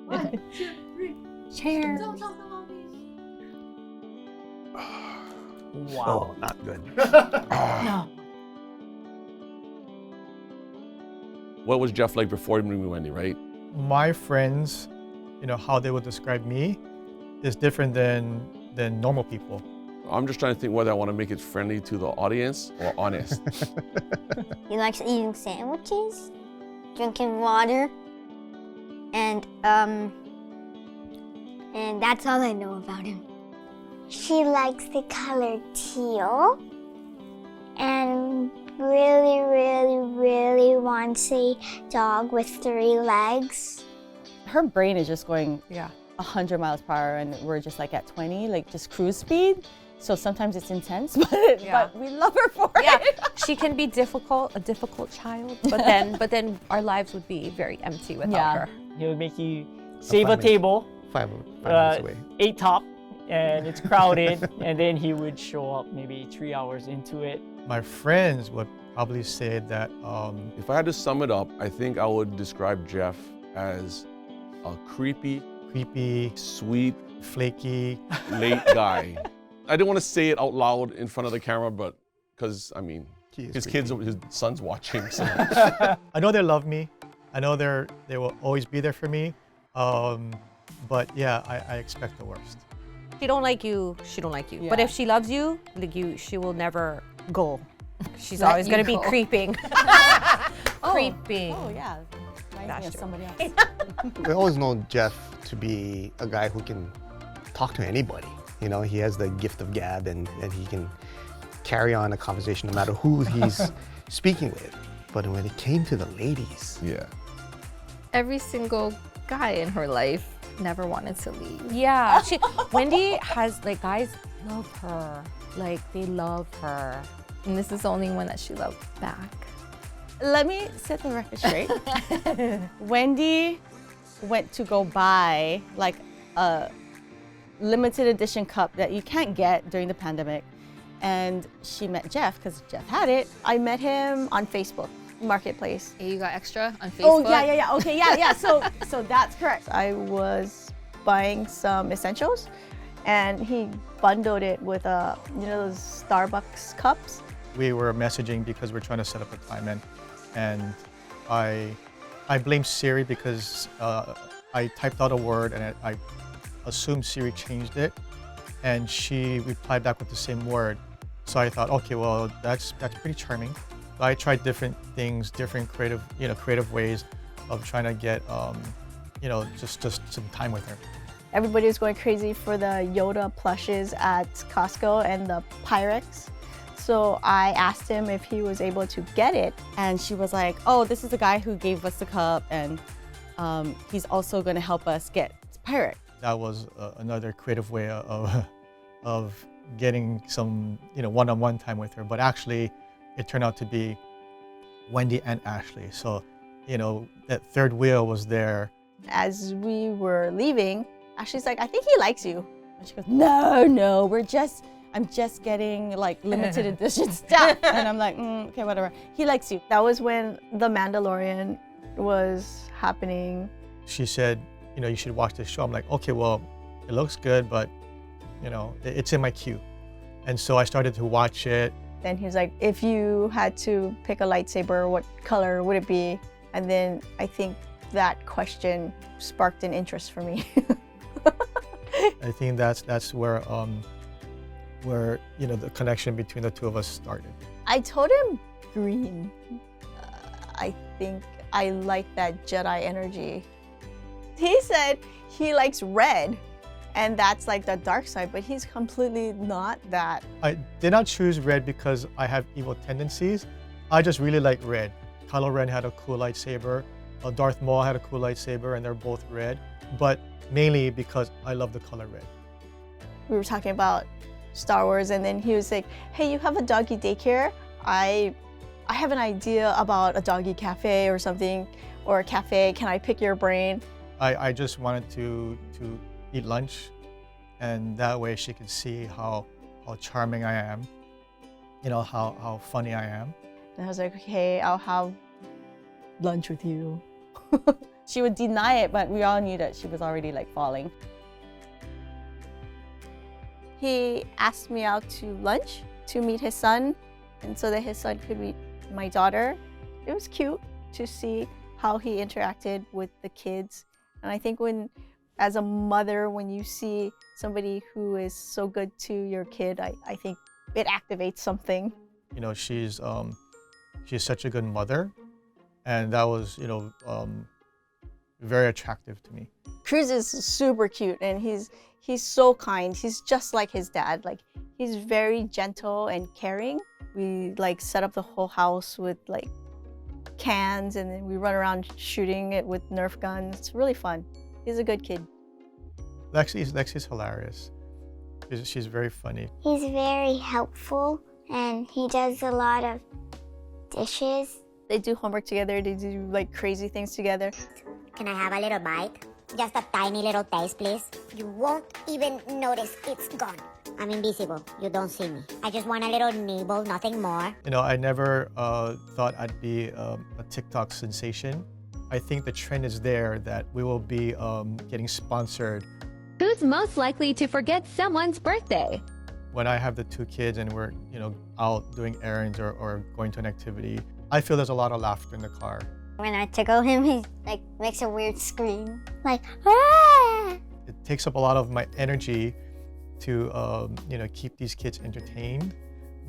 One, two, three. Cheers. Wow. Oh, not good. No. What was Jeff like before he knew Wendy, right? My friends, how they would describe me is different than normal people. I'm just trying to think whether I want to make it friendly to the audience or honest. He likes eating sandwiches, drinking water, and that's all I know about him. She likes the color teal and really, really, really wants a dog with 3 legs. Her brain is just going Yeah. 100 miles per hour and we're just like at 20, like just cruise speed. So sometimes it's intense, but we love her for it. She can be a difficult child, but then our lives would be very empty without her. He would make you save a 5 minutes. table, 5 minutes away. 8 top, and it's crowded, and then he would show up maybe 3 hours into it. My friends would probably say that If I had to sum it up, I think I would describe Jeff as a creepy, sweet, flaky. late guy. I didn't want to say it out loud in front of the camera, but because, I mean, He is his creepy. his son's watching. So. I know they love me. I know they will always be there for me. But yeah, I expect the worst. She don't like you, she don't like you. Yeah. But if she loves you, she will never go. She's Let always you gonna be go. creeping. Creeping. Oh yeah, reminds That's me of true. somebody else. We always known Jeff to be a guy who can talk to anybody. He has the gift of gab and he can carry on a conversation no matter who he's speaking with. But when it came to the ladies, Yeah. Every single guy in her life never wanted to leave. Yeah, Wendy has, like, guys love her. Like, they love her. And this is the only one that she loved back. Let me set the record straight. Wendy went to go buy like a limited edition cup that you can't get during the pandemic. And she met Jeff because Jeff had it. I met him on Facebook Marketplace. Hey, you got extra on Facebook? Oh, yeah. Okay, yeah. So that's correct. I was buying some essentials and he bundled it with those Starbucks cups. We were messaging because we're trying to set up a time, and I blame Siri because I typed out a word and I assumed Siri changed it, and she replied back with the same word. So I thought, okay, well that's pretty charming. So I tried different things, different creative ways of trying to get just some time with her. Everybody was going crazy for the Yoda plushes at Costco and the Pyrex. So I asked him if he was able to get it. And she was like, oh, this is the guy who gave us the cup. And he's also going to help us get Pyrex. That was another creative way of getting some one-on-one time with her. But actually, it turned out to be Wendy and Ashley. So, that third wheel was there. As we were leaving, Ashley's like, I think he likes you. And she goes, no, I'm just getting like limited edition stuff. And I'm like, okay, whatever. He likes you. That was when The Mandalorian was happening. She said, you should watch this show. I'm like, okay, well, it looks good, but it's in my queue. And so I started to watch it. Then he was like, if you had to pick a lightsaber, what color would it be? And then I think that question sparked an interest for me. I think that's where the connection between the two of us started. I told him green. I think I like that Jedi energy. He said he likes red, and that's like the dark side, but he's completely not that. I did not choose red because I have evil tendencies. I just really like red. Kylo Ren had a cool lightsaber. Darth Maul had a cool lightsaber, and they're both red. But mainly because I love the color red. We were talking about Star Wars, and then he was like, hey, you have a doggy daycare? I have an idea about a doggy cafe or something, or a cafe. Can I pick your brain? I just wanted to eat lunch, and that way she could see how charming I am, how funny I am. And I was like, okay, I'll have lunch with you. She would deny it, but we all knew that she was already like falling. He asked me out to lunch to meet his son, and so that his son could meet my daughter. It was cute to see how he interacted with the kids. And I think as a mother, when you see somebody who is so good to your kid, I think it activates something. You know, she's such a good mother, and that was, very attractive to me. Cruz is super cute, and he's so kind. He's just like his dad. Like, he's very gentle and caring. We like set up the whole house with like cans, and then we run around shooting it with Nerf guns. It's really fun. He's a good kid. Lexi's hilarious. She's very funny. He's very helpful, and he does a lot of dishes. They do homework together. They do like crazy things together. Can I have a little bite? Just a tiny little taste, please. You won't even notice it's gone. I'm invisible. You don't see me. I just want a little nibble, nothing more. You know, I never thought I'd be a TikTok sensation. I think the trend is there that we will be getting sponsored. Who's most likely to forget someone's birthday? When I have the 2 kids and we're, out doing errands or going to an activity, I feel there's a lot of laughter in the car. When I tickle him, he like makes a weird scream, like ah! It takes up a lot of my energy to, keep these kids entertained,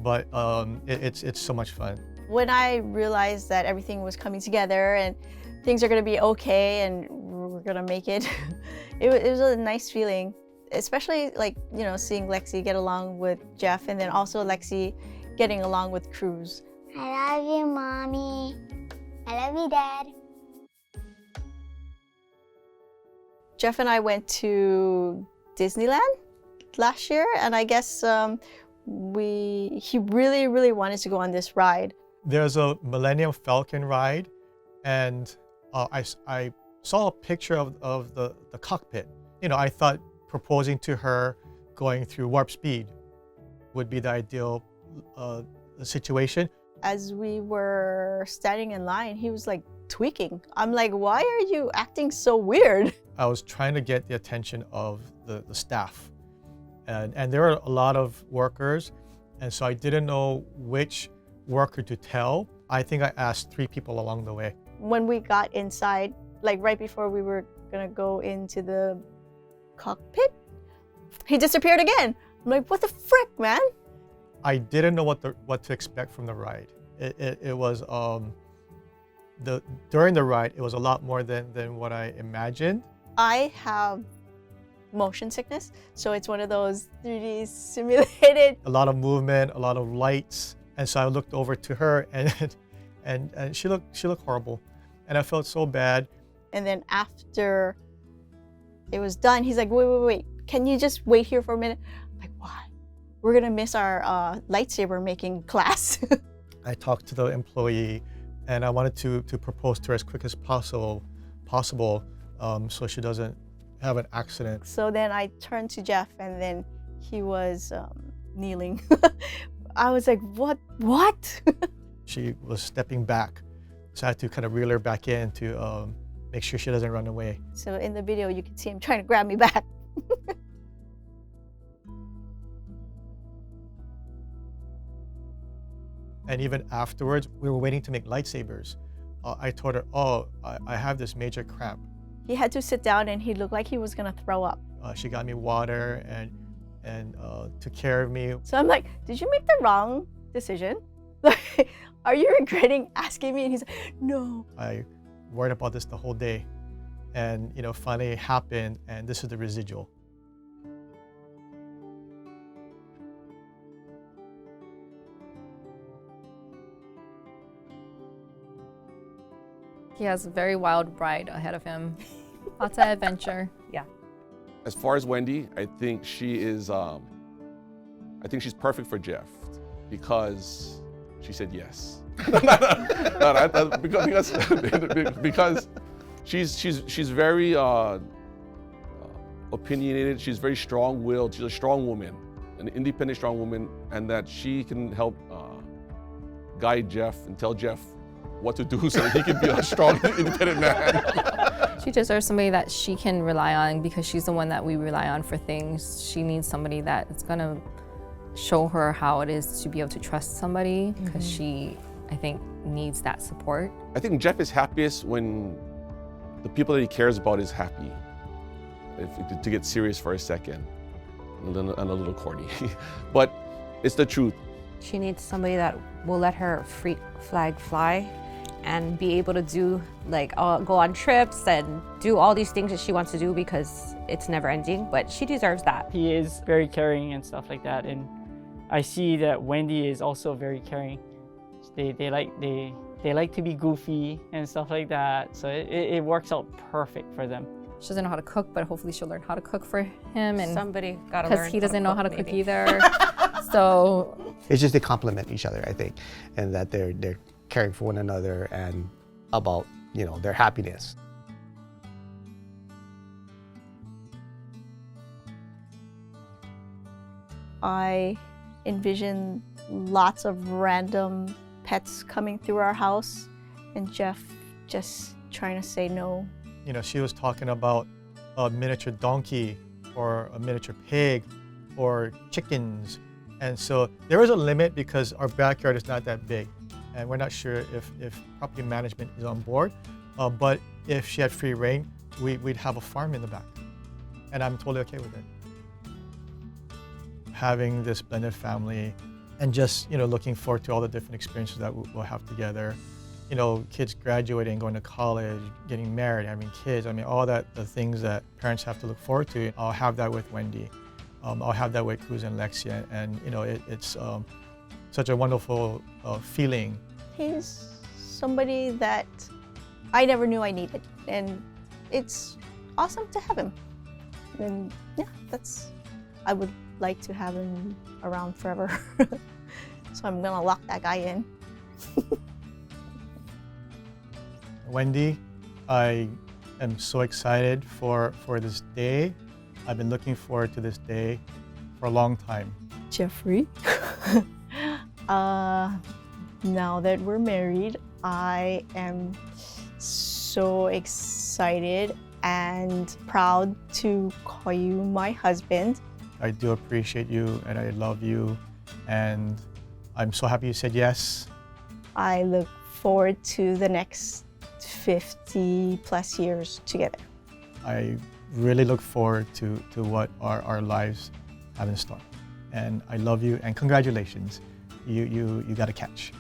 but it's so much fun. When I realized that everything was coming together and things are gonna be okay and we're gonna make it, it was a nice feeling. Especially like, seeing Lexi get along with Jeff, and then also Lexi getting along with Cruz. I love you, Mommy. I love you, Dad. Jeff and I went to Disneyland last year, and I guess he really, really wanted to go on this ride. There's a Millennium Falcon ride, and I saw a picture of the cockpit. I thought proposing to her going through warp speed would be the ideal situation. As we were standing in line, he was like tweaking. I'm like, why are you acting so weird? I was trying to get the attention of the staff. And there are a lot of workers, and so I didn't know which worker to tell. I think I asked 3 people along the way. When we got inside, like right before we were gonna go into the cockpit, he disappeared again. I'm like, what the frick, man? I didn't know what to expect from the ride. It was during the ride, it was a lot more than what I imagined. I have motion sickness, so it's one of those 3D simulated. A lot of movement, a lot of lights, and so I looked over to her, and she looked horrible, and I felt so bad. And then after it was done, he's like, wait, can you just wait here for a minute? I'm like, why? We're gonna miss our lightsaber making class. I talked to the employee, and I wanted to propose to her as quick as possible, so she doesn't have an accident. So then I turned to Jeff, and then he was kneeling. I was like, what? She was stepping back, so I had to kind of reel her back in to make sure she doesn't run away. So in the video, you can see him trying to grab me back. And even afterwards, we were waiting to make lightsabers. I told her, I have this major cramp. He had to sit down, and he looked like he was gonna throw up. She got me water and took care of me. So I'm like, did you make the wrong decision? Like, are you regretting asking me? And he's like, no. I worried about this the whole day. And finally it happened, and this is the residual. He has a very wild ride ahead of him. Lots of adventure. Yeah. As far as Wendy, I think she is, I think she's perfect for Jeff because she said yes. Because she's very opinionated. She's very strong-willed. She's a strong woman, an independent, strong woman, and that she can help guide Jeff and tell Jeff what to do so that he can be a strong, independent man. She deserves somebody that she can rely on because she's the one that we rely on for things. She needs somebody that's gonna show her how it is to be able to trust somebody because she, I think, needs that support. I think Jeff is happiest when the people that he cares about is happy. To get serious for a second, and a little corny, but it's the truth. She needs somebody that will let her free flag fly and be able to do, like, go on trips and do all these things that she wants to do because it's never ending, but she deserves that. He is very caring and stuff like that, and I see that Wendy is also very caring. They like to be goofy and stuff like that, so it works out perfect for them. She doesn't know how to cook, but hopefully she'll learn how to cook for him. And Somebody gotta learn because he doesn't know how to cook maybe. either. So It's just they complement each other, I think, and that they're caring for one another and about, you know, their happiness. I envision lots of random pets coming through our house and Jeff just trying to say no. You know, she was talking about a miniature donkey or a miniature pig or chickens. And so there is a limit because our backyard is not that big. And we're not sure if property management is on board. But if she had free reign, we'd have a farm in the back. And I'm totally okay with it. Having this blended family and just, you know, looking forward to all the different experiences that we'll have together. You know, kids graduating, going to college, getting married, having kids. I mean, all that, the things that parents have to look forward to. I'll have that with Wendy. I'll have that with Cruz and Lexia. And, you know, it's such a wonderful feeling. He's somebody that I never knew I needed, and it's awesome to have him. And yeah, I would like to have him around forever. So I'm gonna lock that guy in. Wendy, I am so excited for this day. I've been looking forward to this day for a long time. Jeffrey, now that we're married, I am so excited and proud to call you my husband. I do appreciate you and I love you, and I'm so happy you said yes. I look forward to the next 50 plus years together. I really look forward to what our lives have in store. And I love you and congratulations. You got a catch.